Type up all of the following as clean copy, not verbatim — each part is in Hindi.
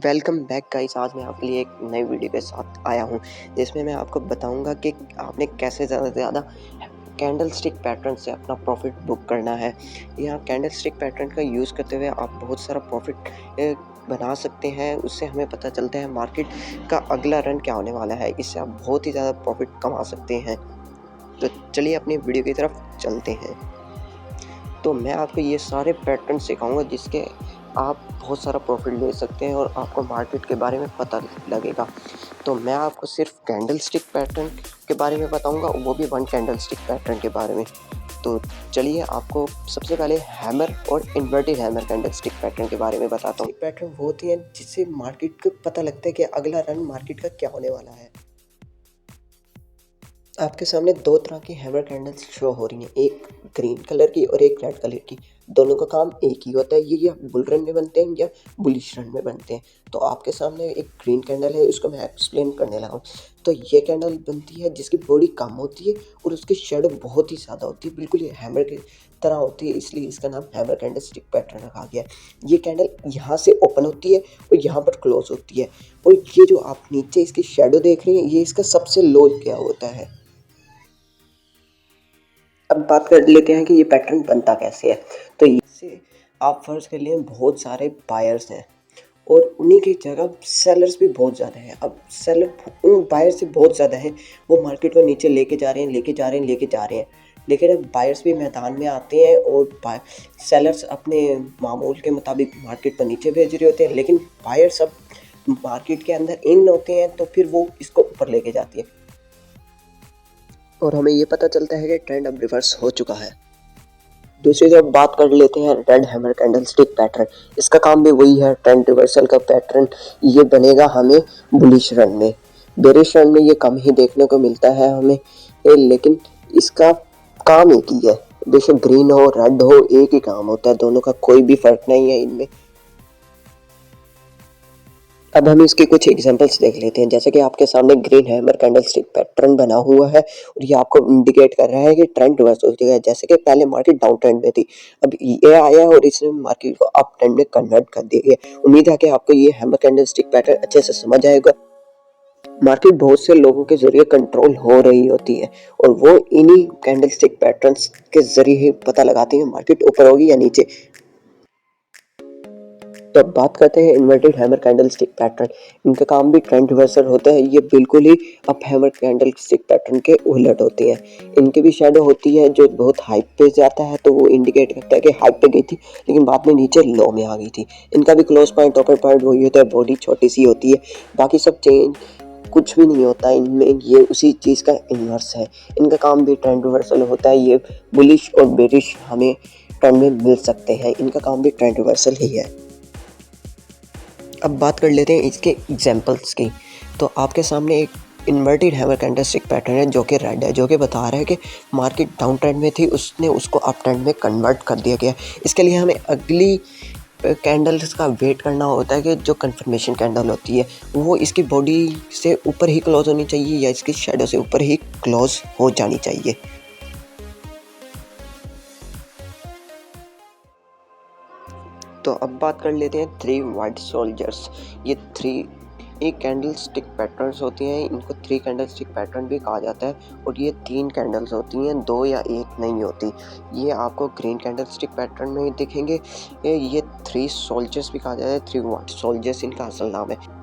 Welcome back guys. आज मैं आपके लिए एक नई वीडियो के साथ आया हूं जिसमें मैं आपको बताऊंगा कि आपने कैसे ज़्यादा से ज़्यादा कैंडल स्टिक पैटर्न से अपना प्रॉफिट बुक करना है। यहाँ कैंडल स्टिक पैटर्न का यूज़ करते हुए आप बहुत सारा प्रॉफिट बना सकते हैं। उससे हमें पता चलता है मार्केट का अगला रन क्या होने वाला है। इससे आप बहुत ही ज़्यादा प्रॉफिट कमा सकते हैं। तो चलिए अपनी वीडियो की तरफ चलते हैं। तो मैं आपको ये सारे पैटर्न सिखाऊंगा जिसके आप बहुत सारा प्रॉफिट ले सकते हैं और आपको मार्केट के बारे में पता लगेगा। तो मैं आपको सिर्फ कैंडल स्टिक पैटर्न के बारे में बताऊंगा, वो भी वन कैंडल स्टिक पैटर्न के बारे में। तो चलिए आपको सबसे पहले हैमर और inverted hammer candlestick pattern के बारे में बताता हूँ। पैटर्न वो होती है जिससे मार्केट को पता लगता है कि अगला रन मार्केट का क्या होने वाला है। आपके सामने दो तरह की हैमर कैंडल्स शो हो रही हैं, एक ग्रीन कलर की और एक रेड कलर की। दोनों का काम एक ही होता है, ये या बुल रन में बनते हैं या बुलिश रन में बनते हैं। तो आपके सामने एक ग्रीन कैंडल है, उसको मैं एक्सप्लेन करने लगा हूँ। तो ये कैंडल बनती है जिसकी बॉडी कम होती है और उसकी शेडो बहुत ही ज़्यादा होती है, बिल्कुल ये हैमर की तरह होती है, इसलिए इसका नाम हैमर कैंडल स्टिक पैटर्न रखा गया है। ये कैंडल यहाँ से ओपन होती है और यहाँ पर क्लोज होती है, और ये जो आप नीचे इसकी शेडो देख रहे हैं, ये इसका सबसे लो क्या होता है। अब बात कर लेते हैं कि ये पैटर्न बनता कैसे है। तो इससे आप फर्ज कर लिए बहुत सारे बायर्स हैं और उन्हीं की जगह सेलर्स भी बहुत ज़्यादा हैं। अब सेलर उन बायर्स से बहुत ज़्यादा हैं, वो मार्केट को नीचे लेके जा रहे हैं। लेकिन अब बायर्स भी मैदान में आते हैं और सेलर्स अपने मामूल के मुताबिक मार्केट पर नीचे भेज रहे होते हैं, लेकिन बायर्स अब मार्केट के अंदर इन होते हैं, तो फिर वो इसको ऊपर लेके जाती है और हमें ये पता चलता है कि ट्रेंड अब रिवर्स हो चुका है। दूसरी तरफ बात कर लेते हैं red hammer candlestick pattern. इसका काम भी वही है, ट्रेंड रिवर्सल का पैटर्न। ये बनेगा हमें बुलिश रन में। बेरिश रन में ये कम ही देखने को मिलता है हमें, लेकिन इसका काम एक ही है। बेशक ग्रीन हो रेड हो, एक ही काम होता है, दोनों का कोई भी फर्क नहीं है इनमें। अब हम इसके कुछ एग्जांपल्स देख लेते हैं। जैसे कि आपके सामने green hammer candlestick pattern बना हुआ है और ये आपको इंडिकेट कर रहा है कि ट्रेंड रिवर्स हो चुका है। जैसे कि पहले मार्केट डाउन ट्रेंड में थी, अब ये आया और इसने मार्केट को अप ट्रेंड में कन्वर्ट कर दिया गया। उम्मीद है कि आपको ये हैमर कैंडल स्टिक पैटर्न अच्छे से समझ आएगा। मार्केट बहुत से लोगों के जरिए कंट्रोल हो रही होती है और वो इन्हीं कैंडल स्टिक पैटर्न्स के जरिए ही पता लगाती है मार्केट ऊपर होगी या नीचे। तो अब बात करते हैं inverted hammer candlestick pattern. इनका काम भी ट्रेंड रिवर्सल होता है। ये बिल्कुल ही up hammer candlestick pattern के उलट होती है। इनकी भी शेडो होती है जो बहुत हाइप पे जाता है, तो वो इंडिकेट करता है कि हाइप पे गई थी लेकिन बाद में नीचे लो में आ गई थी। इनका भी क्लोज पॉइंट ओपन पॉइंट वही होता है, बॉडी छोटी सी होती है, बाकी सब चेंज कुछ भी नहीं होता इनमें। ये उसी चीज़ का इन्वर्स है। इनका काम भी ट्रेंड रिवर्सल होता है। ये बुलिश और बेरिश हमें ट्रेंड में मिल सकते हैं, इनका काम भी ट्रेंड रिवर्सल ही है। अब बात कर लेते हैं इसके एग्जांपल्स की। तो आपके सामने एक inverted hammer candlestick pattern है जो कि रेड है, जो कि बता रहा है कि मार्केट डाउन ट्रेंड में थी, उसने उसको अप ट्रेंड में कन्वर्ट कर दिया गया। इसके लिए हमें अगली कैंडल्स का वेट करना होता है कि जो कंफर्मेशन कैंडल होती है वो इसकी बॉडी से ऊपर ही क्लोज होनी चाहिए या इसकी शेडो से ऊपर ही क्लोज हो जानी चाहिए। तो अब बात कर लेते हैं थ्री वाइट सोल्जर्स। ये थ्री एक कैंडल स्टिक पैटर्न्स होती हैं, इनको थ्री कैंडल स्टिक पैटर्न भी कहा जाता है और ये तीन कैंडल्स होती हैं, दो या एक नहीं होती। ये आपको ग्रीन कैंडल स्टिक पैटर्न में दिखेंगे। ये थ्री सोल्जर्स भी कहा जाता है, थ्री वाइट सोल्जर्स इनका असल नाम है।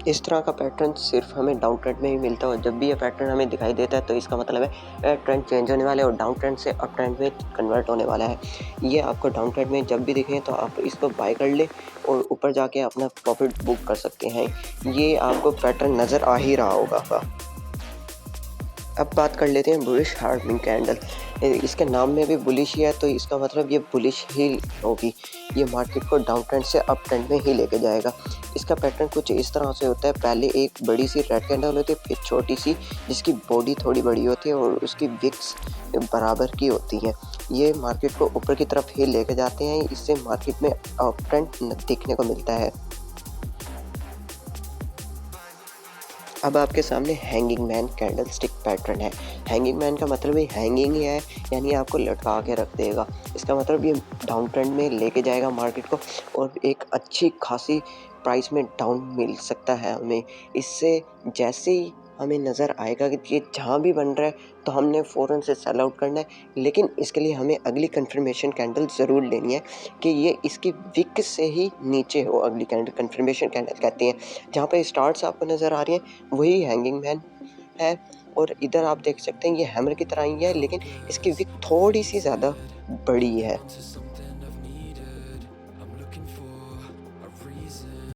इस तरह का पैटर्न सिर्फ हमें डाउन ट्रेंड में ही मिलता है। जब भी ये पैटर्न हमें दिखाई देता है तो इसका मतलब है ट्रेंड चेंज होने वाला है और डाउन ट्रेंड से अप ट्रेंड में कन्वर्ट होने वाला है। ये आपको डाउन ट्रेंड में जब भी दिखे तो आप इसको बाय कर ले और ऊपर जाके अपना प्रॉफिट बुक कर सकते हैं। ये आपको पैटर्न नज़र आ ही रहा होगा। अब बात कर लेते हैं बुलिश हार्डनिंग कैंडल। इसके नाम में भी बुलिश ही है, तो इसका मतलब ये बुलिश ही होगी। ये मार्केट को डाउन ट्रेंड से अप ट्रेंड में ही लेके जाएगा। इसका पैटर्न कुछ इस तरह से होता है, पहले एक बड़ी सी रेड कैंडल होती है, फिर छोटी सी जिसकी बॉडी थोड़ी बड़ी होती है और उसकी विक्स बराबर की होती है। ये मार्केट को ऊपर की तरफ ही लेके जाते हैं, इससे मार्केट में अप ट्रेंड देखने को मिलता है। अब आपके सामने hanging man candle stick pattern है। हैंगिंग मैन का मतलब ही हैंगिंग ही है, यानी आपको लटका के रख देगा। इसका मतलब ये डाउन ट्रेंड में लेके जाएगा मार्केट को और एक अच्छी खासी प्राइस में डाउन मिल सकता है हमें। इससे जैसे ही हमें नज़र आएगा कि ये जहाँ भी बन रहा है तो हमने फ़ौरन से सेल आउट करना है, लेकिन इसके लिए हमें अगली कंफर्मेशन कैंडल ज़रूर लेनी है कि ये इसकी विक से ही नीचे हो। अगली कैंडल कंफर्मेशन कैंडल कहती हैं। जहाँ पे स्टार्स आपको नज़र आ रही हैं वही हैंगिंग मैन है, और इधर आप देख सकते हैं ये हैमर की तरह ही है, लेकिन इसकी विक थोड़ी सी ज़्यादा बड़ी है।